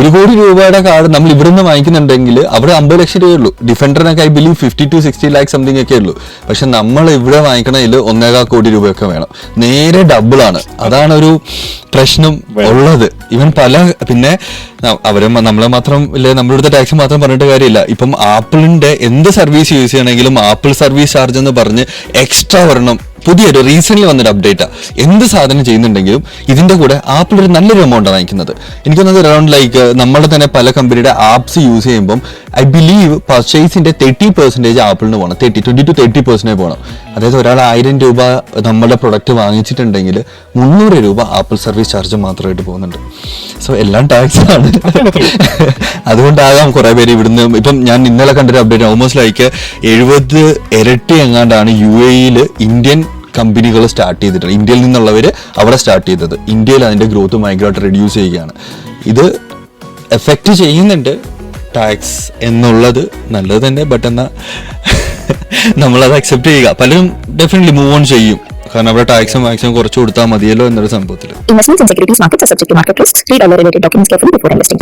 1 കോടി രൂപയുടെ കാർ നമ്മൾ ഇവിടെ നിന്ന് വാങ്ങിക്കുന്നുണ്ടെങ്കിൽ അവിടെ 50 ലക്ഷം രൂപയേ ഉള്ളൂ. ഡിഫൻഡറിനൊക്കെ I believe 50 to 60 lakh something ഒക്കെ ഉള്ളൂ. പക്ഷെ നമ്മൾ ഇവിടെ വാങ്ങിക്കണതിൽ 1.25 കോടി രൂപയൊക്കെ വേണം. നേരെ ഡബിൾ ആണ്. അതാണ് ഒരു പ്രശ്നം ഉള്ളത്. ഇവൻ പിന്നെ നമ്മളെ മാത്രം നമ്മളിവിടുത്തെ ടാക്സ് മാത്രം പറഞ്ഞിട്ട് കാര്യമില്ല. ഇപ്പം ആപ്പിളിന്റെ എന്ത് സർവീസ് യൂസ് ചെയ്യണമെങ്കിലും ആപ്പിൾ സർവീസ് ചാർജ് എന്ന് പറഞ്ഞ് എക്സ്ട്രാ വരണം. പുതിയൊരു റീസെന്റ് വന്നൊരു അപ്ഡേറ്റാ. എന്ത് സാധനം ചെയ്യുന്നുണ്ടെങ്കിലും ഇതിന്റെ കൂടെ ആപ്പിൾ ഒരു നല്ലൊരു എമൗണ്ടാണ് വാങ്ങിക്കുന്നത്. എനിക്ക് തോന്നുന്നത് അറൌണ്ട് ലൈക്ക് നമ്മുടെ തന്നെ പല കമ്പനിയുടെ ആപ്സ് യൂസ് ചെയ്യുമ്പോൾ ഐ ബിലീവ് പർച്ചേസിന്റെ 30% ആപ്പിളിന് പോകണം. 20 to 30% പോകണം. അതായത് ഒരാൾ 1000 രൂപ നമ്മുടെ പ്രൊഡക്റ്റ് വാങ്ങിച്ചിട്ടുണ്ടെങ്കിൽ 300 രൂപ ആപ്പിൾ സർവീസ് ചാർജ് മാത്രമായിട്ട് പോകുന്നുണ്ട്. സോ എല്ലാം ടാക്സ് ആണ്. അതുകൊണ്ടാകാം കുറെ പേര് ഇവിടുന്ന് ഇപ്പം ഞാൻ ഇന്നലെ കണ്ടൊരു അപ്ഡേറ്റ് ഓൾമോസ്റ്റ് ലൈക്ക് 70 ഇരട്ടി എങ്ങാണ്ടാണ് UAE ഇന്ത്യൻ കമ്പനികൾ സ്റ്റാർട്ട് ചെയ്തിട്ടുണ്ട്. ഇന്ത്യയിൽ നിന്നുള്ളവർ അവിടെ സ്റ്റാർട്ട് ചെയ്തത്. ഇന്ത്യയിൽ അതിന്റെ ഗ്രോത്ത് ഭയങ്കരമായിട്ട് റെഡ്യൂസ് ചെയ്യുകയാണ്. ഇത് എഫക്റ്റ് ചെയ്യുന്നുണ്ട് ടാക്സ് എന്നുള്ളത് നല്ലത് തന്നെ. ബട്ട് എന്നാൽ നമ്മളത് അക്സെപ്റ്റ് ചെയ്യുക. പലരും ഡെഫിനറ്റ്ലി മൂവ് ഓൺ ചെയ്യും. കാരണം അവിടെ ടാക്സും മാക്സിമം കുറച്ച് കൊടുത്താൽ മതിയല്ലോ എന്നൊരു സംഭവത്തിൽ. Investments in securities markets are subject to market risks. Read all the related documents carefully before investing.